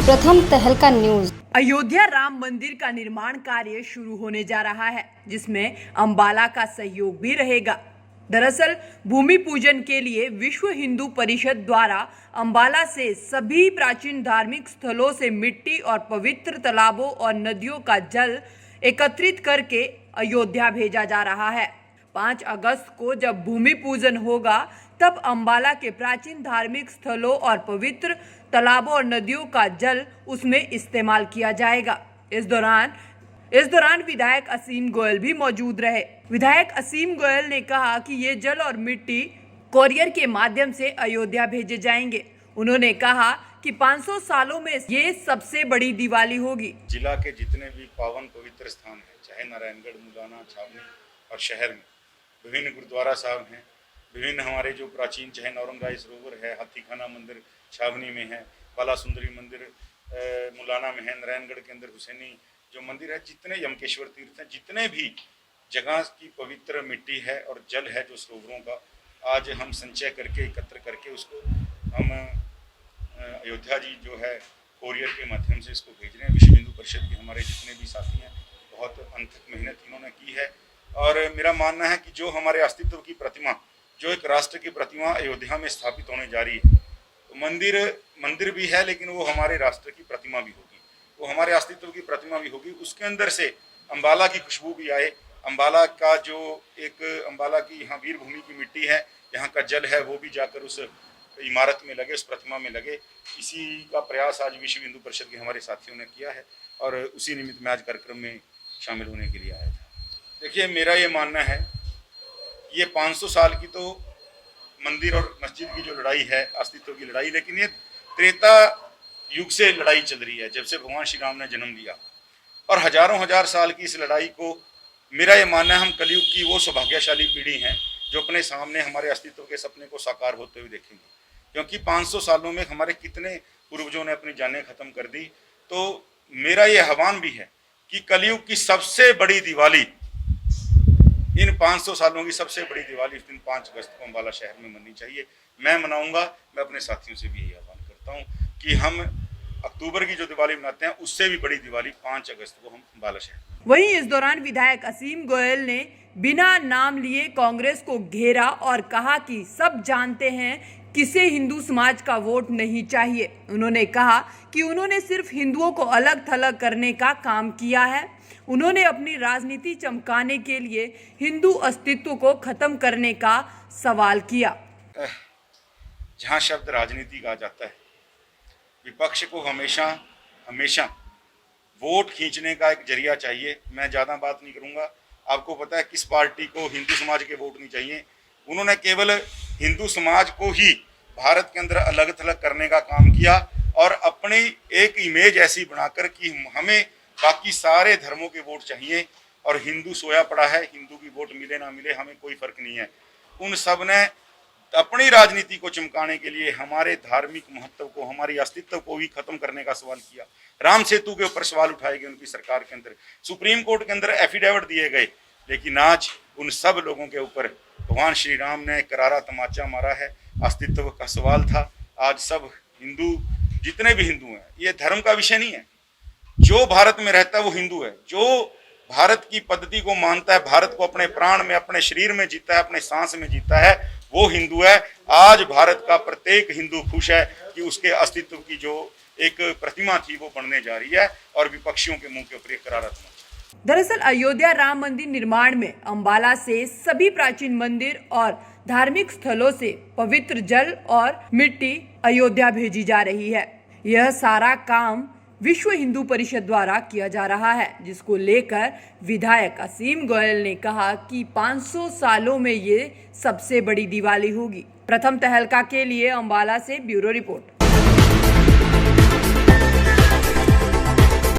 प्रथम तहलका न्यूज। अयोध्या राम मंदिर का निर्माण कार्य शुरू होने जा रहा है, जिसमें अंबाला का सहयोग भी रहेगा। दरअसल भूमि पूजन के लिए विश्व हिंदू परिषद द्वारा अंबाला से सभी प्राचीन धार्मिक स्थलों से मिट्टी और पवित्र तालाबों और नदियों का जल एकत्रित करके अयोध्या भेजा जा रहा है। 5 अगस्त को जब भूमि पूजन होगा तब अंबाला के प्राचीन धार्मिक स्थलों और पवित्र तालाबों और नदियों का जल उसमें इस्तेमाल किया जाएगा। इस दौरान विधायक असीम गोयल भी मौजूद रहे। विधायक असीम गोयल ने कहा कि ये जल और मिट्टी कोरियर के माध्यम से अयोध्या भेजे जाएंगे। उन्होंने कहा कि 500 सालों में ये सबसे बड़ी दिवाली होगी। जिला के जितने भी पावन पवित्र स्थान हैं, चाहे नारायणगढ़, मुलाना, छावनी और शहर में विभिन्न गुरुद्वारा साहब हैं, विभिन्न हमारे जो प्राचीन, चाहे नौरंगाई सरोवर है, हाथीखाना मंदिर छावनी में है, बाला सुंदरी मंदिर मुलाना में है, नारायणगढ़ के अंदर हुसैनी जो मंदिर है, जितने यमकेश्वर तीर्थ हैं, जितने भी जगह की पवित्र मिट्टी है और जल है जो सरोवरों का, आज हम संचय करके एकत्र करके उसको हम अयोध्या जी जो है कोरियर के माध्यम से इसको भेज रहे हैं। विश्व हिंदू परिषद के हमारे जितने भी साथी हैं, बहुत अथक मेहनत इन्होंने की है और मेरा मानना है कि जो हमारे अस्तित्व की प्रतिमा, जो एक राष्ट्र की प्रतिमा अयोध्या में स्थापित होने जा रही है, तो मंदिर भी है लेकिन वो हमारे राष्ट्र की प्रतिमा भी होगी, वो हमारे अस्तित्व की प्रतिमा भी होगी। उसके अंदर से अंबाला की खुशबू भी आए, अंबाला का जो एक अंबाला की यहाँ वीर भूमि की मिट्टी है, यहाँ का जल है, वो भी जाकर उस इमारत में लगे, उस प्रतिमा में लगे। इसी का प्रयास आज विश्व हिंदू परिषद के हमारे साथियों ने किया है और उसी निमित्त मैं आज कार्यक्रम में शामिल होने के लिए आया था। देखिए, मेरा ये मानना है, ये 500 साल की तो मंदिर और मस्जिद की जो लड़ाई है, अस्तित्व की लड़ाई, लेकिन ये त्रेता युग से लड़ाई चल रही है, जब से भगवान श्री राम ने जन्म लिया, और हजारों हजार साल की इस लड़ाई को, मेरा ये मानना है, हम कलयुग की वो सौभाग्यशाली पीढ़ी हैं जो अपने सामने हमारे अस्तित्व के सपने को साकार होते हुए देखेंगे। क्योंकि 500 सालों में हमारे कितने पूर्वजों ने अपनी जानें खत्म कर दी। तो मेरा ये आह्वान भी है कि कलयुग की सबसे बड़ी दिवाली, इन 500 सालों की सबसे बड़ी दिवाली इस दिन 5 अगस्त को अंबाला शहर में मननी चाहिए। मैं मनाऊंगा। मैं अपने साथियों से भी यही आह्वान करता हूं कि हम अक्टूबर की जो दिवाली मनाते हैं, उससे भी बड़ी दिवाली 5 अगस्त को हम अंबाला शहर में। वहीं इस दौरान विधायक असीम गोयल ने बिना नाम लिए कांग्रेस को घेरा और कहा कि सब जानते हैं किसे हिंदू समाज का वोट नहीं चाहिए। उन्होंने कहा कि उन्होंने सिर्फ हिंदुओं को अलग थलग करने का काम किया है। उन्होंने अपनी राजनीति चमकाने के लिए हिंदू अस्तित्व को खत्म करने का सवाल किया। जहां शब्द राजनीति कहा जाता है, विपक्ष को हमेशा वोट खींचने का एक जरिया चाहिए। मैं ज़्यादा बात नहीं करूंगा। आपको पता है किस पार्टी को हिंदू समाज के वोट नहीं चाहिए। उन्होंने केवल हिंदू समाज को ही भारत के अंदर अलग थलग करने का काम किया और अपनी एक इमेज ऐसी बनाकर कि हमें बाकी सारे धर्मों के वोट चाहिए और हिंदू सोया पड़ा है, हिंदू की वोट मिले ना मिले हमें कोई फर्क नहीं है। उन सब ने अपनी राजनीति को चमकाने के लिए हमारे धार्मिक महत्व को, हमारी अस्तित्व को भी खत्म करने का सवाल किया। राम सेतु के ऊपर सवाल उठाए गए उनकी सरकार के अंदर, सुप्रीम कोर्ट के अंदर एफिडेविट दिए गए, लेकिन आज उन सब लोगों के ऊपर भगवान श्री राम ने करारा तमाचा मारा है। अस्तित्व का सवाल था। आज सब हिंदू, जितने भी हिंदू हैं, ये धर्म का विषय नहीं है। जो भारत में रहता है वो हिंदू है, जो भारत की पद्धति को मानता है, भारत को अपने प्राण में, अपने शरीर में जीता है, अपने सांस में जीता है, वो हिंदू है। आज भारत का प्रत्येक हिंदू खुश है कि उसके अस्तित्व की जो एक प्रतिमा थी वो बनने जा रही है और विपक्षियों के मुंह के ऊपर एक करारा तमाचा। दरअसल अयोध्या राम मंदिर निर्माण में अंबाला से सभी प्राचीन मंदिर और धार्मिक स्थलों से पवित्र जल और मिट्टी अयोध्या भेजी जा रही है। यह सारा काम विश्व हिंदू परिषद द्वारा किया जा रहा है, जिसको लेकर विधायक असीम गोयल ने कहा कि 500 सालों में ये सबसे बड़ी दिवाली होगी। प्रथम तहलका के लिए अंबाला से ब्यूरो रिपोर्ट।